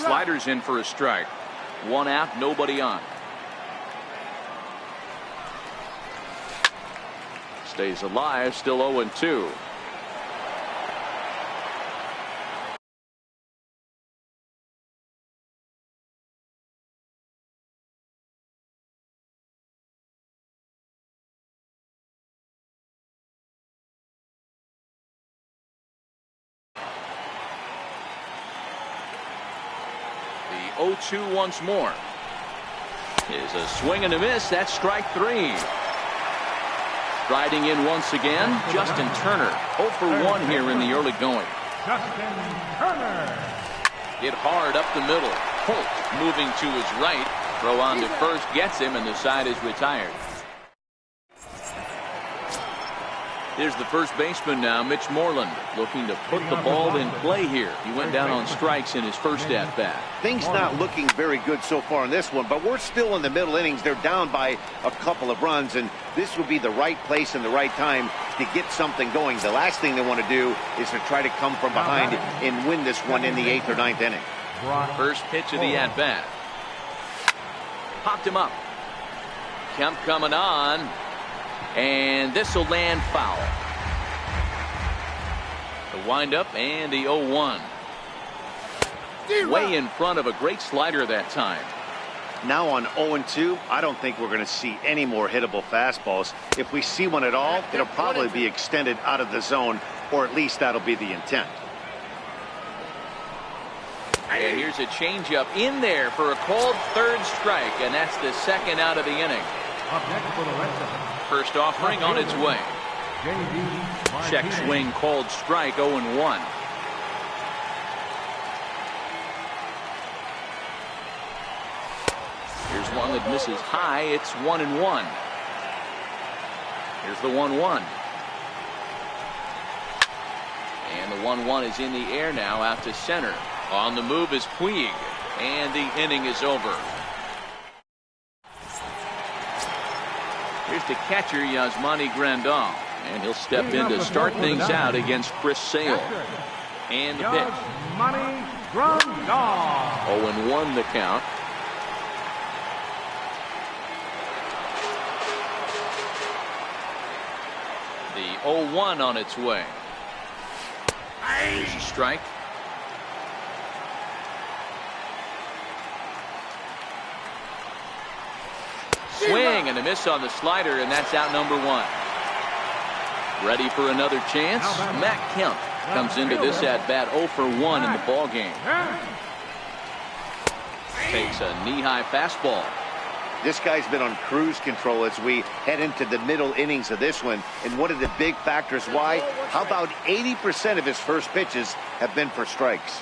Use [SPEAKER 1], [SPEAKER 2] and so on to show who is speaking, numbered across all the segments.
[SPEAKER 1] slider's in for a strike. One out, nobody on. Stays alive, still 0-2. The 0-2 once more. Is a swing and a miss. That's strike 3. Riding in once again, Justin Turner. 0 for 1 here in the early going.
[SPEAKER 2] Justin Turner.
[SPEAKER 1] Hit hard up the middle. Holt moving to his right. Throw on to first gets him, and the side is retired. Here's the first baseman now, Mitch Moreland, looking to put the ball in play here. He went down on strikes in his first at-bat.
[SPEAKER 3] Things not looking very good so far in this one, but we're still in the middle innings. They're down by a couple of runs, and this would be the right place and the right time to get something going. The last thing they want to do is to try to come from behind and win this one in the 8th or 9th inning.
[SPEAKER 1] First pitch of the at-bat. Popped him up. Kemp coming on. And this will land foul. The windup and the 0-1. Way in front of a great slider that time.
[SPEAKER 3] Now on 0-2, I don't think we're going to see any more hittable fastballs. If we see one at all, it'll probably be extended out of the zone, or at least that'll be the intent.
[SPEAKER 1] And here's a changeup in there for a called third strike, and that's the second out of the inning.
[SPEAKER 2] Up next for the Red Sox.
[SPEAKER 1] First offering on its way. Check swing called strike, 0-1. Here's one that misses high. It's 1-1. Here's the 1-1. And the 1-1 is in the air now out to center. On the move is Puig. And the inning is over. Here's the catcher, Yasmani Grandal. And he'll step in to start things out against Chris Sale. And the pitch.
[SPEAKER 2] Yasmani Grandal.
[SPEAKER 1] 0-1 the count. The 0-1 on its way. Here's a strike. Swing and a miss on the slider, and that's out number 1. Ready for another chance? Matt Kemp comes into this at-bat 0 for 1 in the ball game. Takes a knee-high fastball.
[SPEAKER 3] This guy's been on cruise control as we head into the middle innings of this one. And one of the big factors why, how about 80% of his first pitches have been for strikes?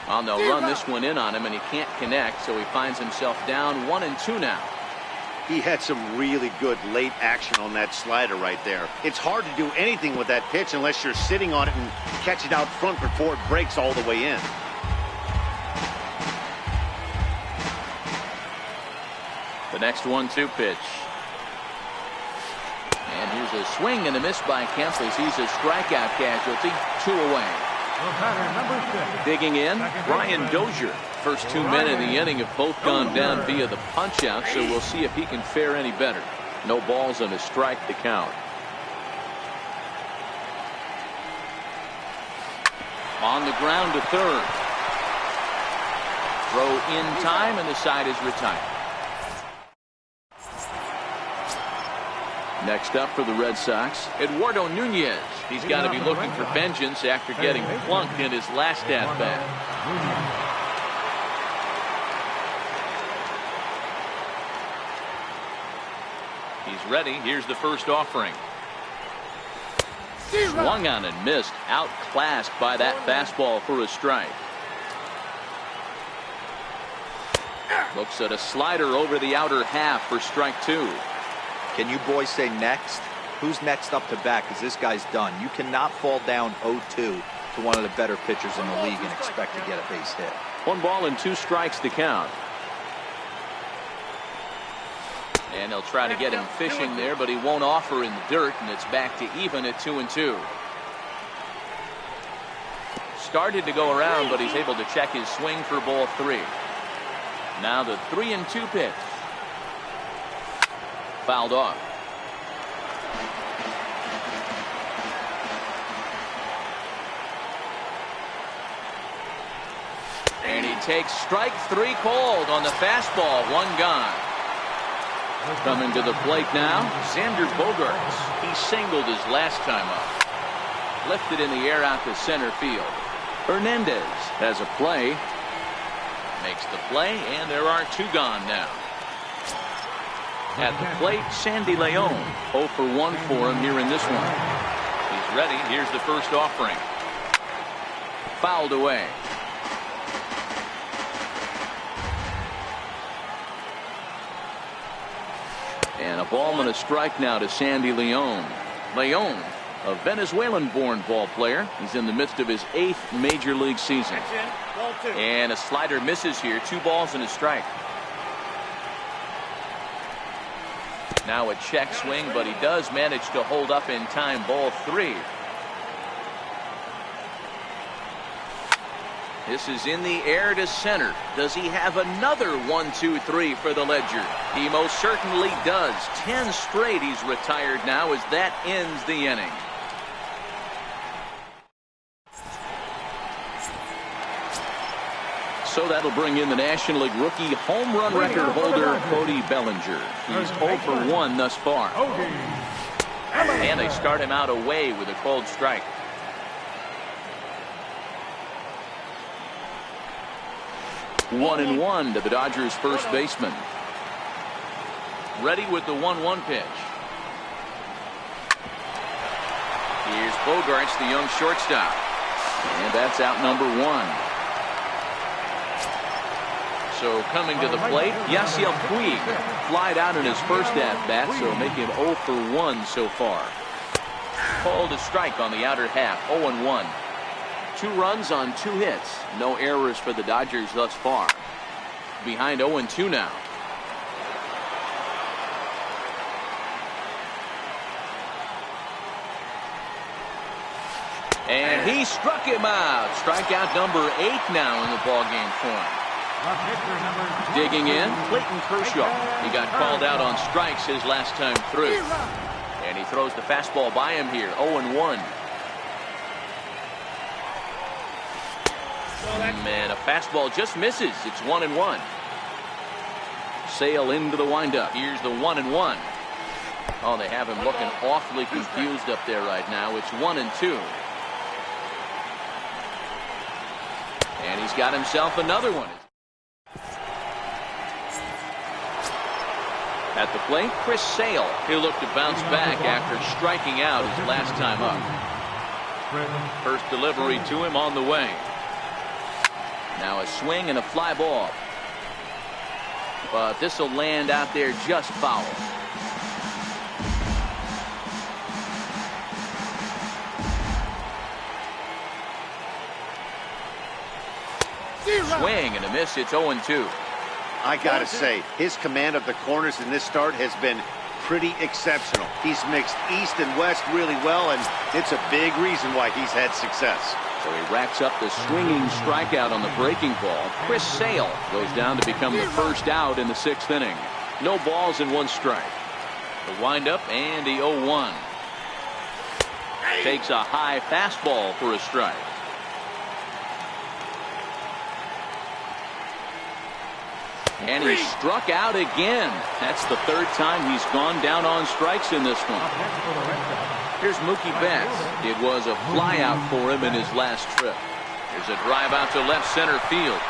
[SPEAKER 1] Well, they'll run this one in on him, and he can't connect, so he finds himself down 1-2 now.
[SPEAKER 3] He had some really good late action on that slider right there. It's hard to do anything with that pitch unless you're sitting on it and catch it out front before it breaks all the way in.
[SPEAKER 1] The next 1-2 pitch. And here's a swing and a miss by Kemp as he's a strikeout casualty. 2 away. Digging in, Brian Dozier. First 2 men in the inning have both gone down via the punch-out, so we'll see if he can fare any better. No balls and a strike to count. On the ground to third. Throw in time, and the side is retired. Next up for the Red Sox, Eduardo Nunez. He's got to be looking for vengeance after getting plunked in his last at-bat. He's ready. Here's the first offering. Swung on and missed. Outclassed by that fastball for a strike. Looks at a slider over the outer half for strike 2.
[SPEAKER 4] Can you boys say next? Who's next up to bat? Because this guy's done. You cannot fall down 0-2 to one of the better pitchers in the league and expect to get a base hit.
[SPEAKER 1] 1 ball and 2 strikes to count. And they'll try to get him fishing there, but he won't offer in the dirt, and it's back to even at 2-2. started to go around, but he's able to check his swing for ball 3. Now the 3-2 pitch. Fouled off. And he takes strike 3 called on the fastball. 1 gone. Coming to the plate now, Xander Bogaerts. He singled his last time up. Lifted in the air out to center field. Hernandez has a play. Makes the play, and there are 2 gone now. At the plate, Sandy Leon. 0 for 1 for him here in this one. He's ready. Here's the first offering. Fouled away. And a ball and a strike now to Sandy Leon. Leon, a Venezuelan-born ball player. He's in the midst of his 8th major league season. And a slider misses here. 2 balls and a strike. Now a check swing, but he does manage to hold up in time. Ball 3. This is in the air to center. Does he have another 1-2-3 for the ledger? He most certainly does. 10 straight he's retired now as that ends the inning. So that'll bring in the National League rookie home run record holder Cody Bellinger. He's 0 for 1 thus far. And they start him out away with a cold strike. One and one to the Dodgers first baseman. Ready with the 1-1 pitch. Here's Bogaerts, the young shortstop. And that's out number 1. So coming to the plate, Yasiel Puig flied out in his first at-bat, so make him 0 for 1 so far. Called a strike on the outer half, 0-1. 2 runs on 2 hits. No errors for the Dodgers thus far. Behind 0-2 now. And he struck him out. Strikeout number 8 now in the ballgame form. Digging in, Clayton Kershaw. He got called out on strikes his last time through. And he throws the fastball by him here, 0-1. Man, a fastball just misses. It's 1-1. Sale into the windup. Here's the 1-1. Oh, they have him looking awfully confused up there right now. It's 1-2. And he's got himself another one. At the plate, Chris Sale. He'll look to bounce back after striking out his last time up. First delivery to him on the way. Now a swing and a fly ball. But this will land out there just foul. Swing and a miss. It's 0-2.
[SPEAKER 3] I gotta say, his command of the corners in this start has been pretty exceptional. He's mixed east and west really well, and it's a big reason why he's had success.
[SPEAKER 1] So he racks up the swinging strikeout on the breaking ball. Chris Sale goes down to become the first out in the 6th inning. No balls and 1 strike. The windup and the 0-1. Takes a high fastball for a strike. And he struck out again. That's the 3rd time he's gone down on strikes in this one. Here's Mookie Betts. It was a fly out for him in his last trip. There's a drive out to left center field.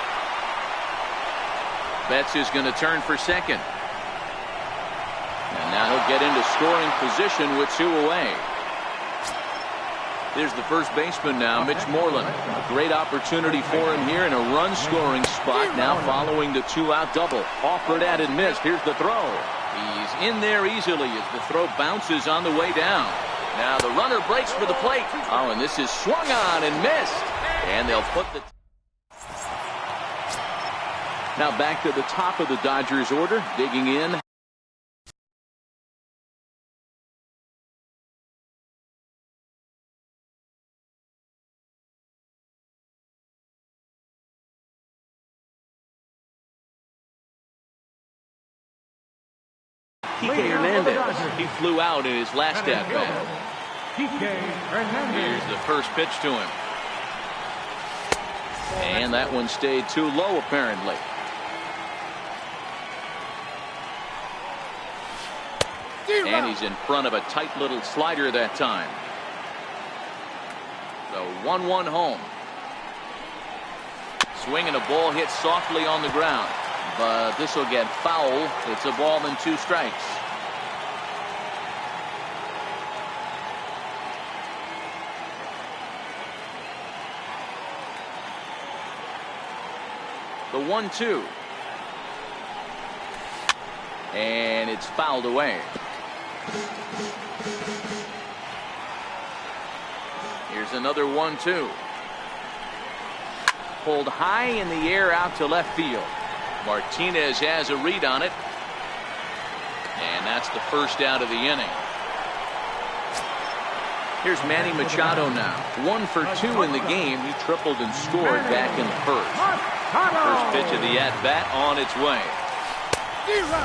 [SPEAKER 1] Betts is going to turn for second. And now he'll get into scoring position with 2 away. There's the first baseman now, Mitch Moreland. A great opportunity for him here in a run-scoring spot now following the 2-out double. Offered at and missed. Here's the throw. He's in there easily as the throw bounces on the way down. Now the runner breaks for the plate. Oh, and this is swung on and missed. And they'll put the... Now back to the top of the Dodgers order, digging in. Kike Hernandez. He flew out in his last at-bat. Here's the first pitch to him. And that one stayed too low, apparently. And he's in front of a tight little slider that time. So 1-1 home. Swinging a ball hit softly on the ground. But this will get foul. It's a ball and 2 strikes. The 1-2. And it's fouled away. Here's another 1-2. Pulled high in the air out to left field. Martinez has a read on it. And that's the first out of the inning. Here's Manny Machado now. 1 for 2 in the game. He tripled and scored back in the first. First pitch of the at-bat on its way.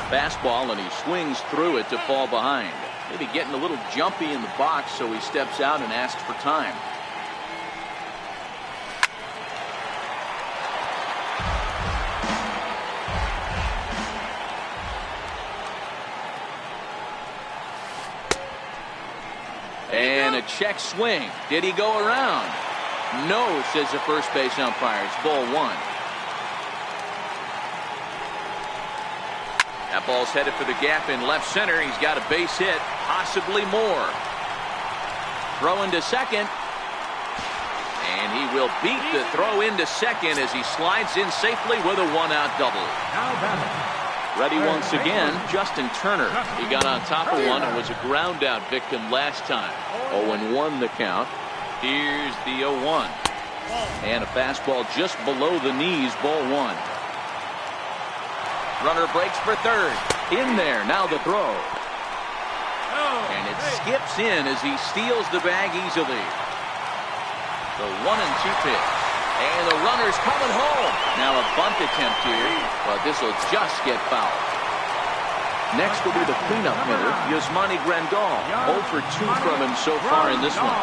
[SPEAKER 1] Fastball, and he swings through it to fall behind. Maybe getting a little jumpy in the box, so he steps out and asks for time. And a check swing. Did he go around? No, says the first base umpire. It's ball 1. That ball's headed for the gap in left center. He's got a base hit, possibly more. Throw into second. And he will beat the throw into second as he slides in safely with a 1-out double. Ready once again, Justin Turner. He got on top of one and was a ground out victim last time. 0-1 the count. Here's the 0-1. And a fastball just below the knees, ball 1. Runner breaks for third. In there, now the throw. And it skips in as he steals the bag easily. The 1-2 pitch. And the runner's coming home. Now a bunt attempt here, but this will just get fouled. Next will be the cleanup hitter, Yasmani Grandal. 0 for 2 from him so far in this one.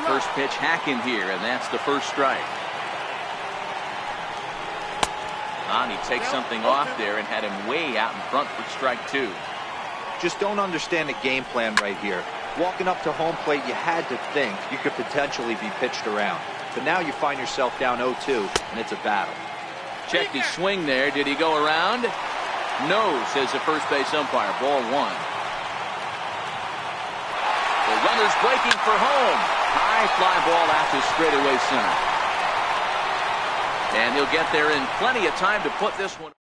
[SPEAKER 1] First pitch hacking here, and that's the first strike. He takes something off there and had him way out in front for strike 2.
[SPEAKER 4] Just don't understand the game plan right here. Walking up to home plate, you had to think you could potentially be pitched around. But now you find yourself down 0-2, and it's a battle.
[SPEAKER 1] Checked his swing there. Did he go around? No, says the first base umpire. Ball 1. The runner's breaking for home. High fly ball out to straightaway center. And he'll get there in plenty of time to put this one.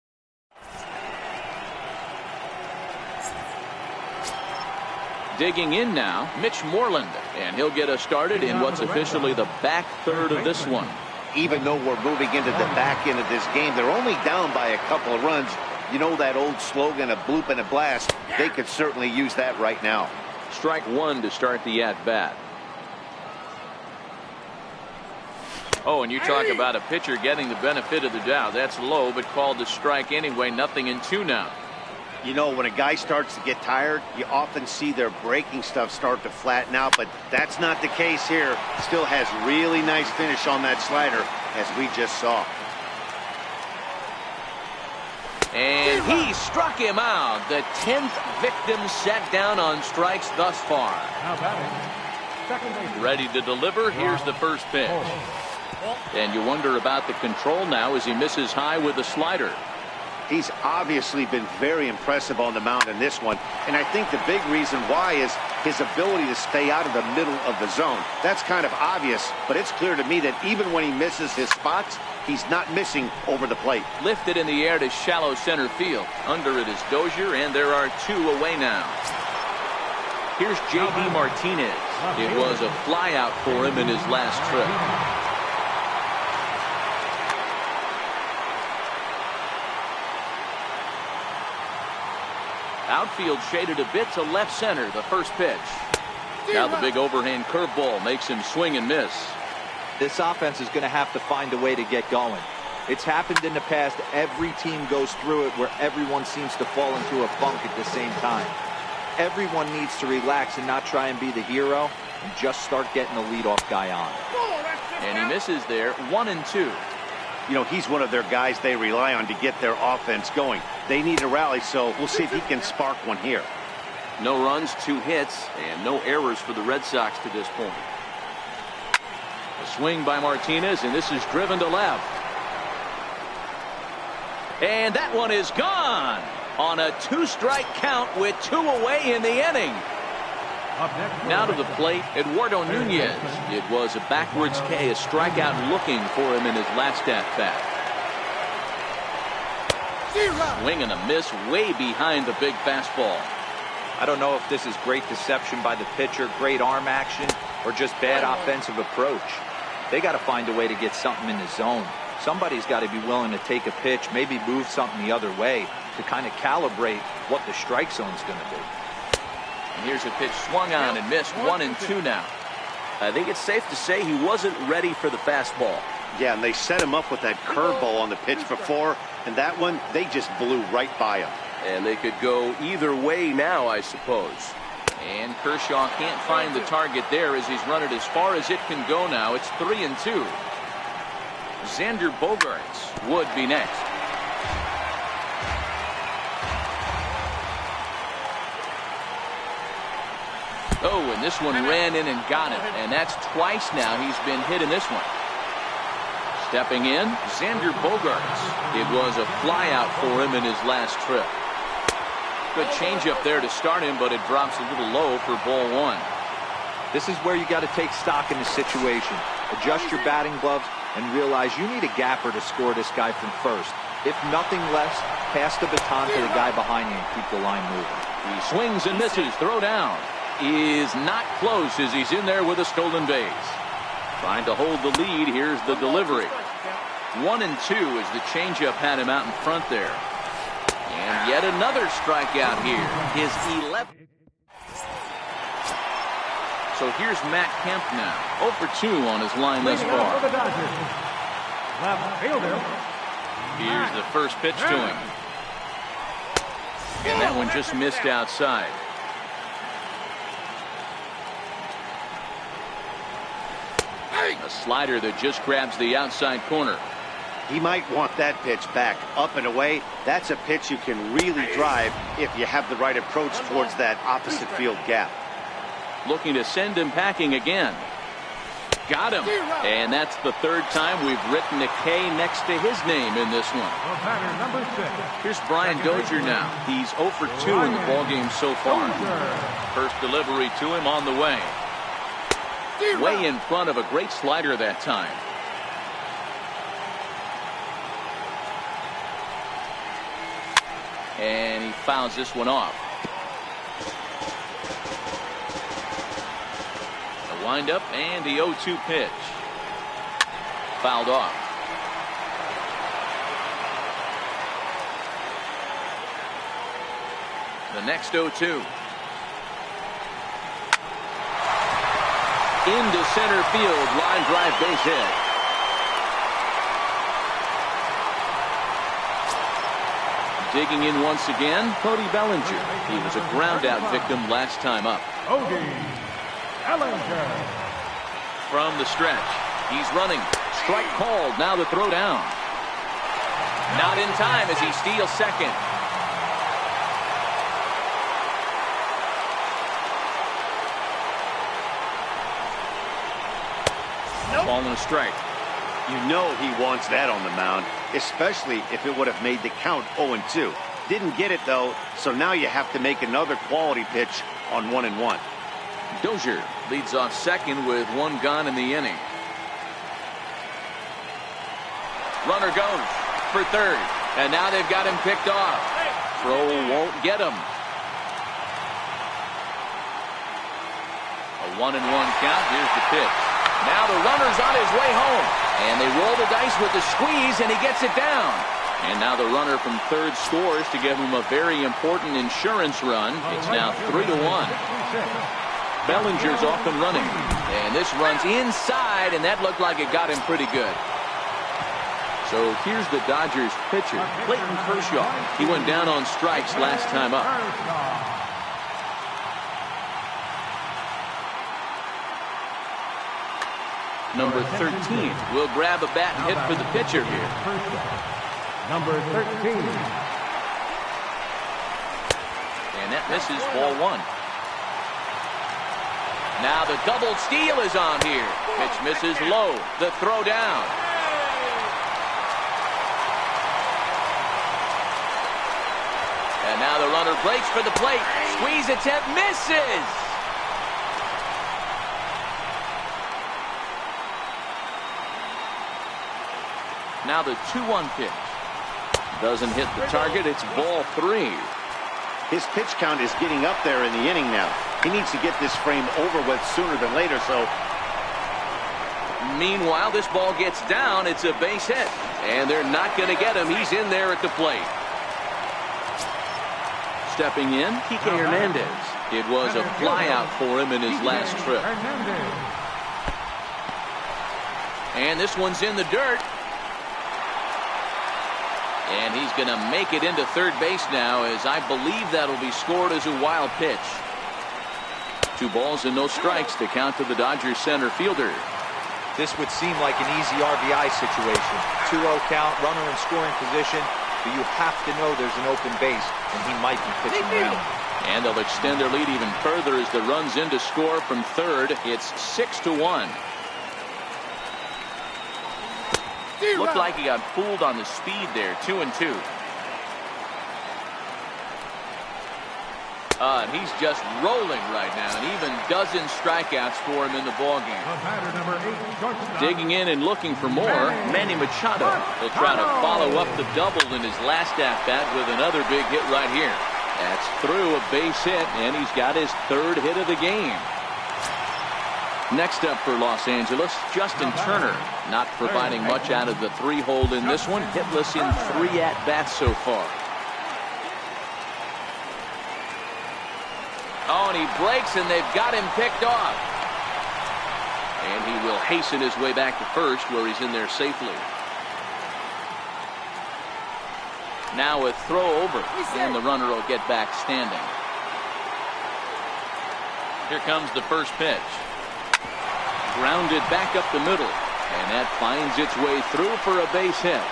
[SPEAKER 1] Digging in now, Mitch Moreland, and he'll get us started in what's officially the back third of this one.
[SPEAKER 3] Even though we're moving into the back end of this game, they're only down by a couple of runs. You know that old slogan, a bloop and a blast. They could certainly use that right now.
[SPEAKER 1] Strike 1 to start the at-bat. Oh, and you talk about a pitcher getting the benefit of the doubt. That's low, but called to strike anyway. 0-2 now.
[SPEAKER 3] You know, when a guy starts to get tired, you often see their breaking stuff start to flatten out, but that's not the case here. Still has really nice finish on that slider, as we just saw.
[SPEAKER 1] And he struck him out. The 10th victim set down on strikes thus far. Ready to deliver. Here's the first pitch. And you wonder about the control now as he misses high with the slider.
[SPEAKER 3] He's obviously been very impressive on the mound in this one, and I think the big reason why is his ability to stay out of the middle of the zone. That's kind of obvious, but it's clear to me that even when he misses his spots, he's not missing over the plate.
[SPEAKER 1] Lifted in the air to shallow center field. Under it is Dozier, and there are 2 away now. Here's J.D. Martinez. It was a flyout for him in his last trip. Outfield shaded a bit to left center, the first pitch. Now the big overhand curveball makes him swing and miss.
[SPEAKER 4] This offense is going to have to find a way to get going. It's happened in the past. Every team goes through it where everyone seems to fall into a funk at the same time. Everyone needs to relax and not try and be the hero and just start getting the leadoff guy on.
[SPEAKER 1] And he misses there, 1-2.
[SPEAKER 3] You know, he's one of their guys they rely on to get their offense going. They need a rally, so we'll see if he can spark one here.
[SPEAKER 1] No runs, 2 hits, and no errors for the Red Sox to this point. A swing by Martinez, and this is driven to left. And that one is gone on a 2-strike count with 2 away in the inning. Now to the plate, Eduardo Nunez. It was a backwards K, a strikeout looking for him in his last at-bat. Swing and a miss way behind the big fastball.
[SPEAKER 4] I don't know if this is great deception by the pitcher, great arm action, or just bad offensive approach. They got to find a way to get something in the zone. Somebody's got to be willing to take a pitch, maybe move something the other way to kind of calibrate what the strike zone's going to be.
[SPEAKER 1] And here's a pitch swung on and missed, 1-2 now. I think it's safe to say he wasn't ready for the fastball.
[SPEAKER 3] Yeah, and they set him up with that curveball on the pitch before, and that one, they just blew right by him.
[SPEAKER 1] And they could go either way now, I suppose. And Kershaw can't find the target there as he's run it as far as it can go now. It's 3-2. Xander Bogaerts would be next. Oh, and this one ran in and got him. And that's twice now he's been hit in this one. Stepping in, Xander Bogaerts. It was a flyout for him in his last trip. Good changeup there to start him, but it drops a little low for ball 1.
[SPEAKER 4] This is where you got to take stock in the situation. Adjust your batting gloves and realize you need a gapper to score this guy from first. If nothing less, pass the baton to the guy behind you and keep the line moving.
[SPEAKER 1] He swings and misses. Throw down is not close as he's in there with a stolen base. Trying to hold the lead. Here's the delivery. 1-2 as the changeup had him out in front there. And yet another strikeout here. His 11th. So here's Matt Kemp now. 0 for 2 on his line thus far. Here's the first pitch to him. And that one just missed outside. A slider that just grabs the outside corner.
[SPEAKER 3] He might want that pitch back, up and away. That's a pitch you can really drive if you have the right approach towards that opposite field gap.
[SPEAKER 1] Looking to send him packing again. Got him. And that's the 3rd time we've written a K next to his name in this one. Here's Brian Dozier now. He's 0 for 2 in the ballgame so far. First delivery to him on the way. Way in front of a great slider that time. And he fouls this one off. The windup and the 0-2 pitch. Fouled off. The next 0-2. Into center field. Line drive base hit. Digging in once again, Cody Bellinger. He was a ground out victim last time up.
[SPEAKER 2] Cody Bellinger.
[SPEAKER 1] From the stretch, he's running. Strike called. Now the throw down. Not in time as he steals second. Ball and a strike.
[SPEAKER 3] You know he wants that on the mound, especially if it would have made the count 0-2. Didn't get it, though, so now you have to make another quality pitch on 1-1.
[SPEAKER 1] Dozier leads off second with 1 gone in the inning. Runner goes for third, and now they've got him picked off. Throw won't get him. A 1-1 count. Here's the pitch. Now the runner's on his way home. And they roll the dice with the squeeze, and he gets it down. And now the runner from third scores to give him a very important insurance run. It's now 3-1. Bellinger's off and running. And this runs inside, and that looked like it got him pretty good. So here's the Dodgers pitcher, Clayton Kershaw. He went down on strikes last time up. Number 13 will grab a bat and hit for the pitcher here.
[SPEAKER 2] Number 13.
[SPEAKER 1] And that misses, ball one. Now the double steal is on here. Pitch misses low. The throw down. And now the runner breaks for the plate. Squeeze attempt misses. Now the 2-1 pitch. Doesn't hit the target. It's ball three.
[SPEAKER 3] His pitch count is getting up there in the inning now. He needs to get this frame over with sooner than later. So,
[SPEAKER 1] meanwhile, this ball gets down. It's a base hit. And they're not going to get him. He's in there at the plate. Stepping in, Kike Hernandez. It was a flyout for him in his last trip. And this one's in the dirt. And he's going to make it into third base now, as I believe that'll be scored as a wild pitch. 2 balls and no strikes to count to the Dodgers center fielder.
[SPEAKER 4] This would seem like an easy RBI situation. 2-0 count, runner in scoring position, but you have to know there's an open base, and he might be pitching around.
[SPEAKER 1] And they'll extend their lead even further as the run's in to score from third. It's 6-1. Looked like he got fooled on the speed there. 2-2. And he's just rolling right now, and even dozen strikeouts for him in the ballgame. Digging in and looking for more, Manny Machado. He'll try to follow up the double in his last at-bat with another big hit right here. That's through a base hit, and he's got his 3rd hit of the game. Next up for Los Angeles, Justin Turner. Not providing much out of the 3-hole in this one. Hitless in 3 at-bats so far. Oh, and he breaks, and they've got him picked off. And he will hasten his way back to first, where he's in there safely. Now a throw over, and the runner will get back standing. Here comes the first pitch. Grounded back up the middle, and that finds its way through for a base hit.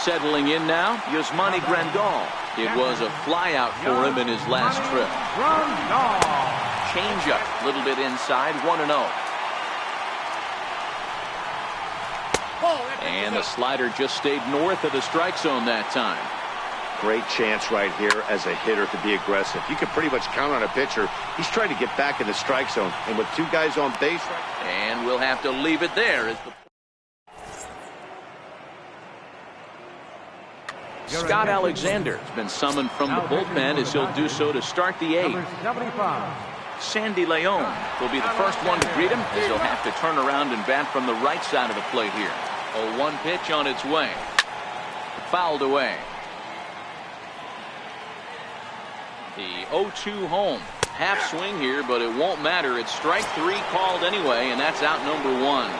[SPEAKER 1] Settling in now, Yasmani Grandal. It was a flyout for him in his last trip. Changeup, a little bit inside, 1-0. And the slider just stayed north of the strike zone that time.
[SPEAKER 3] great chance right here as a hitter to be aggressive. You can pretty much count on a pitcher. He's trying to get back in the strike zone. And with 2 guys on base.
[SPEAKER 1] And we'll have to leave it there. As the Scott Alexander has been summoned from the bullpen as he'll do so to start the 8th. Sandy Leon will be the first one to greet him as he'll have to turn around and bat from the right side of the plate here. A 1 pitch on its way. Fouled away. The 0-2 home. Half swing here, but it won't matter. It's strike 3 called anyway, and that's out number 1.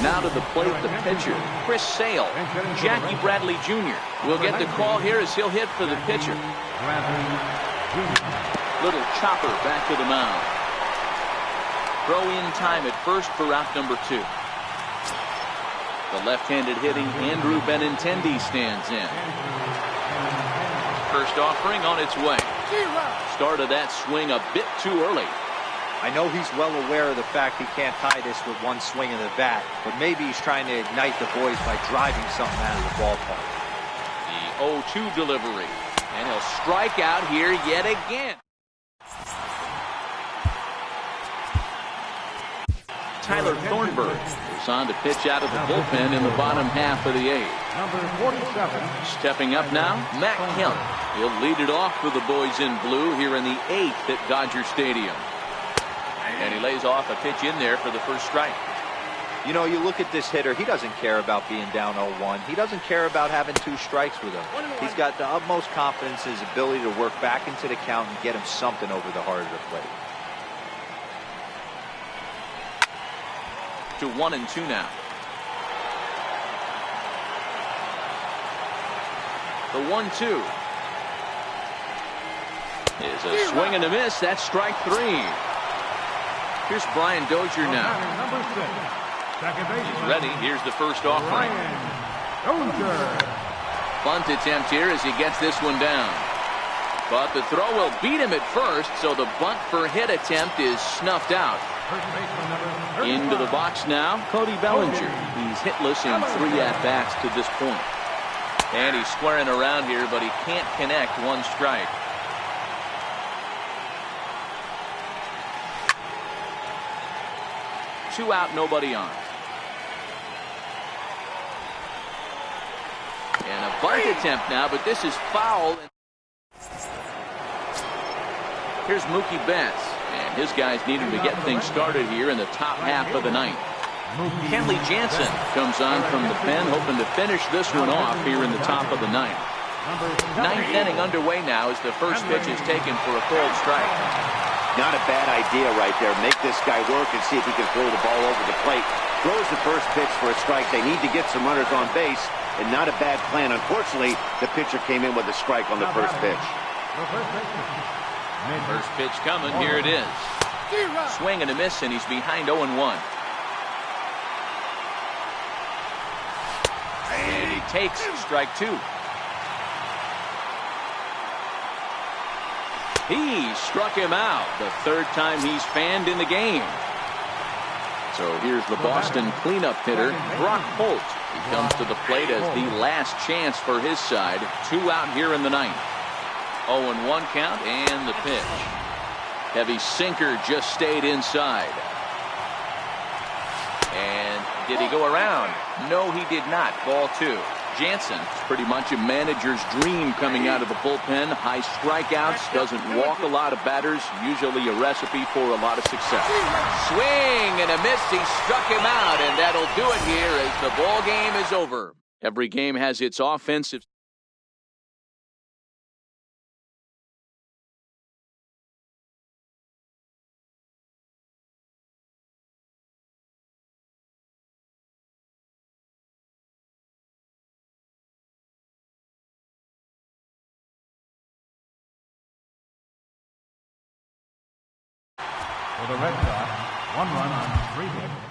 [SPEAKER 1] Now to the plate, the pitcher, Chris Sale. Jackie Bradley Jr. will get the call here as he'll hit for the pitcher. Little chopper back to the mound. Throw in time at first for out number 2. The left-handed hitting Andrew Benintendi stands in. First offering on its way. Started that swing a bit too early.
[SPEAKER 4] I know he's well aware of the fact he can't tie this with 1 swing of the bat, but maybe he's trying to ignite the boys by driving something out of the ballpark.
[SPEAKER 1] The 0-2 delivery, and he'll strike out here yet again. Tyler Thornburg is on to pitch out of the bullpen in the bottom half of the 8th.
[SPEAKER 2] Number 47.
[SPEAKER 1] Stepping up now, Matt Kemp. He'll lead it off for the boys in blue here in the 8th at Dodger Stadium. And he lays off a pitch in there for the first strike.
[SPEAKER 4] You know, you look at this hitter, he doesn't care about being down 0-1. He doesn't care about having 2 strikes with him. He's got the utmost confidence in his ability to work back into the count and get him something over the heart of the plate.
[SPEAKER 1] To 1-2 now. The 1-2 is a swing and a miss. That's strike 3. Here's Brian Dozier now.
[SPEAKER 2] Number 6. Second base.
[SPEAKER 1] He's ready. Here's the first offering. Bunt attempt here as he gets this one down. But the throw will beat him at first, so the bunt for hit attempt is snuffed out. Into the box now, Cody Bellinger. He's hitless in 3 at-bats to this point. And he's squaring around here, but he can't connect. 1 strike. Two out, nobody on. And a bunt attempt now, but this is foul. Here's Mookie Betts, and his guys needed to get things started here in the top half of the ninth. Kenley Jansen comes on from the pen, hoping to finish this one off here in the top of the ninth. Ninth inning underway now as the first pitch is taken for a cold strike.
[SPEAKER 3] Not a bad idea right there. Make this guy work and see if he can throw the ball over the plate. Throws the first pitch for a strike. They need to get some runners on base, and not a bad plan. Unfortunately, the pitcher came in with a strike on the first pitch.
[SPEAKER 1] First pitch coming. Here it is. Swing and a miss, and he's behind 0-1. And he takes strike 2. He struck him out the 3rd time he's fanned in the game. So here's the Boston cleanup hitter, Brock Holt. He comes to the plate as the last chance for his side. 2 out here in the ninth. 0-1 count and the pitch. Heavy sinker just stayed inside. And did he go around? No, he did not. Ball 2. Jansen, pretty much a manager's dream coming out of the bullpen. High strikeouts, doesn't walk a lot of batters, usually a recipe for a lot of success. Swing and a miss. He struck him out, and that'll do it here as the ball game is over. Every game has its offensive.
[SPEAKER 2] For the Red Sox, 1 run on 3 hits.